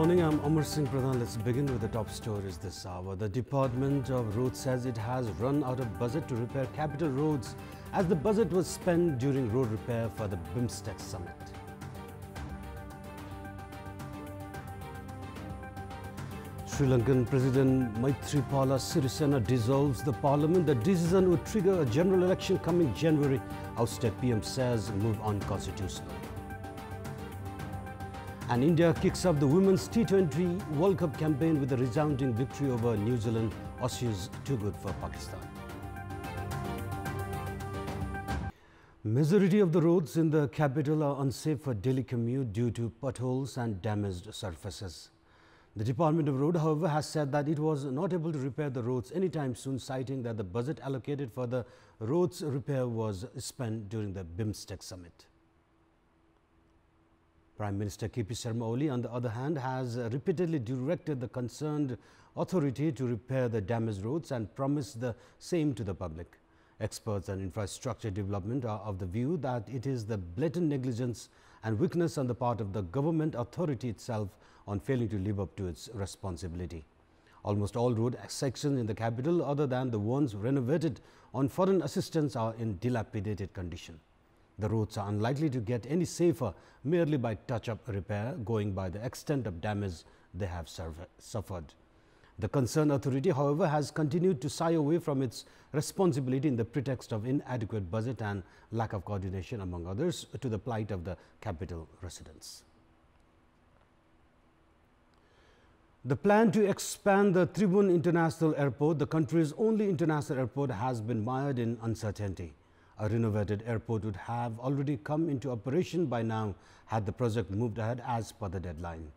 morning, I'm Amar Singh Pradhan. Let's begin with the top stories this hour. The Department of Roads says it has run out of budget to repair capital roads as the budget was spent during road repair for the BIMSTEC summit. Sri Lankan President Maithripala Sirisena dissolves the parliament. The decision would trigger a general election coming January. Ousted PM says move unconstitutional. And India kicks off the Women's T20 World Cup campaign with a resounding victory over New Zealand. Aussies too good for Pakistan. Majority of the roads in the capital are unsafe for daily commute due to potholes and damaged surfaces. The Department of Road, however, has said that it was not able to repair the roads anytime soon, citing that the budget allocated for the roads repair was spent during the BIMSTEC summit. Prime Minister KP Sharma Oli, on the other hand, has repeatedly directed the concerned authority to repair the damaged roads and promised the same to the public. Experts on infrastructure development are of the view that it is the blatant negligence and weakness on the part of the government authority itself on failing to live up to its responsibility. Almost all road sections in the capital, other than the ones renovated on foreign assistance, are in dilapidated condition. The roads are unlikely to get any safer merely by touch-up repair, going by the extent of damage they have suffered. The concerned authority, however, has continued to shy away from its responsibility in the pretext of inadequate budget and lack of coordination, among others, to the plight of the capital residents. The plan to expand the Tribhuvan International Airport, the country's only international airport, has been mired in uncertainty. A renovated airport would have already come into operation by now had the project moved ahead as per the deadline.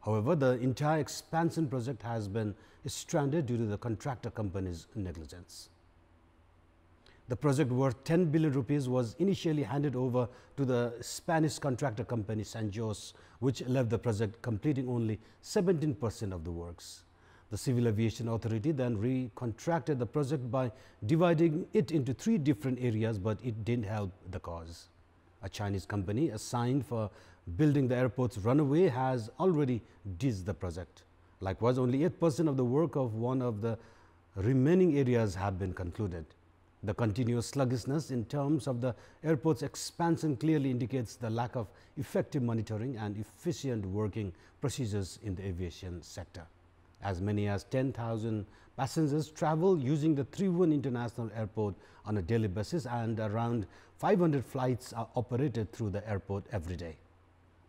However, the entire expansion project has been stranded due to the contractor company's negligence. The project worth 10 billion rupees was initially handed over to the Spanish contractor company San Jose, which left the project completing only 17% of the works. The Civil Aviation Authority then recontracted the project by dividing it into 3 different areas, but it didn't help the cause. A Chinese company assigned for building the airport's runway has already ditched the project. Likewise, only 8% of the work of one of the remaining areas have been concluded. The continuous sluggishness in terms of the airport's expansion clearly indicates the lack of effective monitoring and efficient working procedures in the aviation sector. As many as 10,000 passengers travel using the Tribhuvan International Airport on a daily basis, and around 500 flights are operated through the airport every day.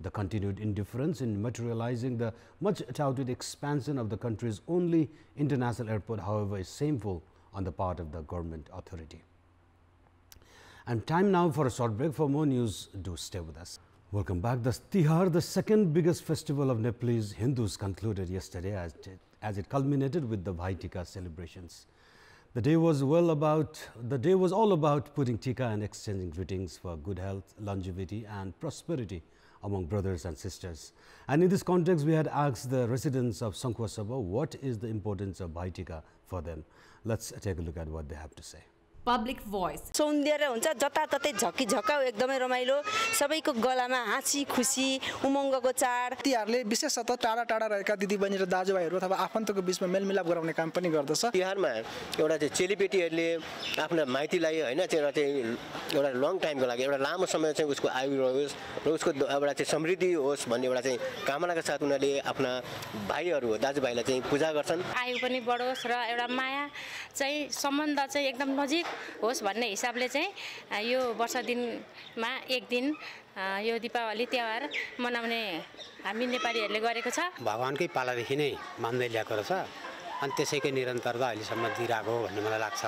The continued indifference in materializing the much-touted expansion of the country's only international airport, however, is shameful on the part of the government authority. And time now for a short break. For more news, do stay with us. Welcome back. The Tihar, the second biggest festival of Nepalese Hindus, concluded yesterday as it culminated with the Bhai Tika celebrations. The day was all about putting Tika and exchanging greetings for good health, longevity and prosperity among brothers and sisters. And in this context, we had asked the residents of Sankhwa Sabha what is the importance of Bhai Tika for them. Let's take a look at what they have to say. Public voice. सौन्दर्य हुन्छ जताततै झक्की झकाउ एकदमै रमाइलो सबैको गलामा हाँसी खुसी उमङ्गको चाड तिहारले विशेषतः टाढा टाढा रहेका दिदीबहिनी र दाजुभाइहरू अथवा आफन्तको बीचमा मेलमिलाप गराउने काम पनि गर्दछ। तिहारमा एउटा चाहिँ चेलीबेटीहरूले आफ्नो माइतीलाई हैन चाहिँ एउटा लङ टाइमको लागि एउटा लामो समय चाहिँ उसको आयु रहोस् र उसको एउटा चाहिँ समृद्धि होस् भन्ने एउटा चाहिँ कामनाका साथ उनीहरूले आफ्ना भाइहरू दाजुभाइलाई चाहिँ पूजा गर्छन्। आयु पनि बढोस् र एउटा माया चाहिँ सम्बन्ध चाहिँ एकदम नजिक होस् भन्ने हिसाबले चाहिँ यो वर्ष दिनमा एक दिन यो दीपावली तिहार मनाउने हामी नेपालीहरूले गरेको छ। भगवानकै पालादेखि नै मान्दै ल्याएको रहेछ अनि त्यसैकै निरन्तरता अहिलेसम्म दिइरहेको हो भन्ने मलाई लाग्छ।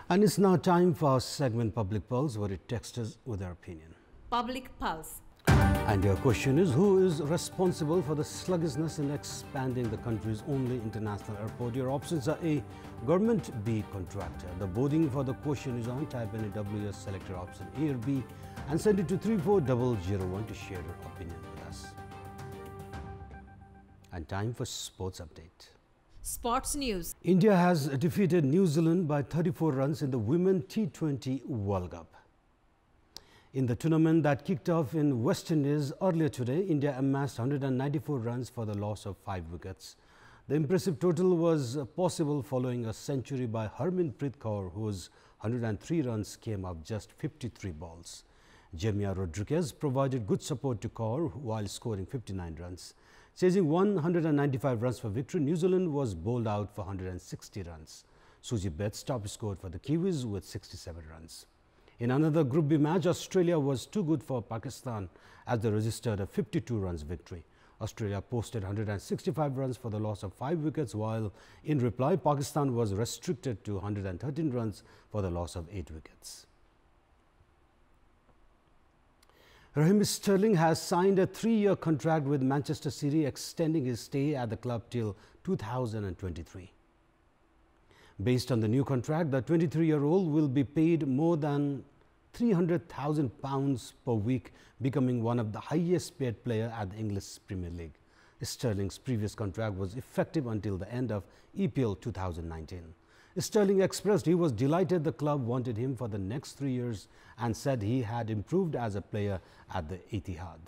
And it's now time for our segment Public Pulse, where it texts us with their opinion. Public Pulse. And your question is, who is responsible for the sluggishness in expanding the country's only international airport? Your options are A, government, B, contractor. The voting for the question is on. Type in a WS, select your option A or B and send it to 34001 to share your opinion with us. And time for sports update. Sports news. India has defeated New Zealand by 34 runs in the Women T20 World Cup. In the tournament that kicked off in West Indies earlier today, India amassed 194 runs for the loss of 5 wickets. The impressive total was possible following a century by Harmanpreet Kaur, whose 103 runs came off just 53 balls. Jamia Rodriguez provided good support to Kaur while scoring 59 runs. Chasing 195 runs for victory, New Zealand was bowled out for 160 runs. Suji Betts top scored for the Kiwis with 67 runs. In another Group B match, Australia was too good for Pakistan as they registered a 52 runs victory. Australia posted 165 runs for the loss of 5 wickets, while in reply, Pakistan was restricted to 113 runs for the loss of 8 wickets. Raheem Sterling has signed a 3-year contract with Manchester City, extending his stay at the club till 2023. Based on the new contract, the 23-year-old will be paid more than £300,000 per week, becoming one of the highest paid players at the English Premier League. Sterling's previous contract was effective until the end of EPL 2019. Sterling expressed he was delighted the club wanted him for the next 3 years and said he had improved as a player at the Etihad.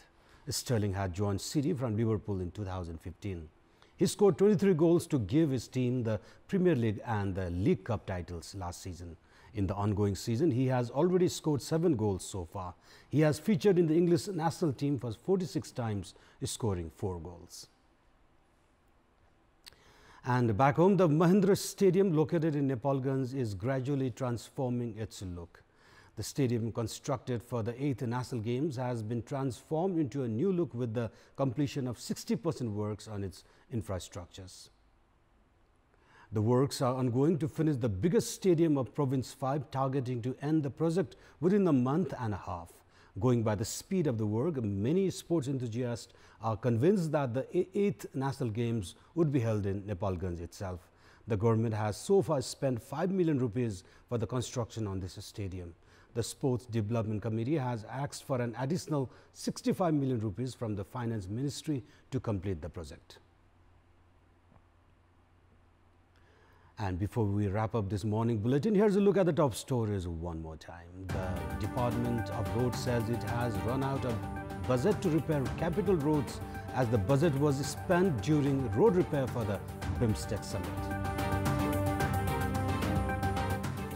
Sterling had joined City from Liverpool in 2015. He scored 23 goals to give his team the Premier League and the League Cup titles last season. In the ongoing season, he has already scored 7 goals so far. He has featured in the English national team for 46 times, scoring 4 goals. And back home, the Mahindra Stadium located in Nepalganj is gradually transforming its look. The stadium, constructed for the 8th National Games, has been transformed into a new look with the completion of 60% works on its infrastructures. The works are ongoing to finish the biggest stadium of Province 5, targeting to end the project within a month and a half. Going by the speed of the work, many sports enthusiasts are convinced that the 8th National Games would be held in Nepalganj itself. The government has so far spent 5 million rupees for the construction on this stadium. The Sports Development Committee has asked for an additional 65 million rupees from the Finance Ministry to complete the project. And before we wrap up this morning bulletin, here's a look at the top stories one more time. The Department of Roads says it has run out of budget to repair capital roads as the budget was spent during road repair for the BIMSTEC summit.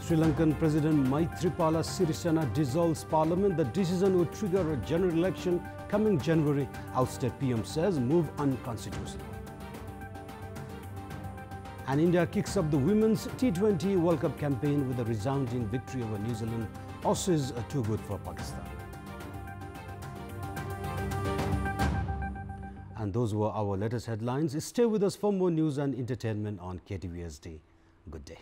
Sri Lankan President Maithripala Sirisena dissolves parliament. The decision would trigger a general election coming January. Ousted PM says move unconstitutional. And India kicks off the Women's T20 World Cup campaign with a resounding victory over New Zealand. Aussies are too good for Pakistan. And those were our latest headlines. Stay with us for more news and entertainment on KTVSD. Good day.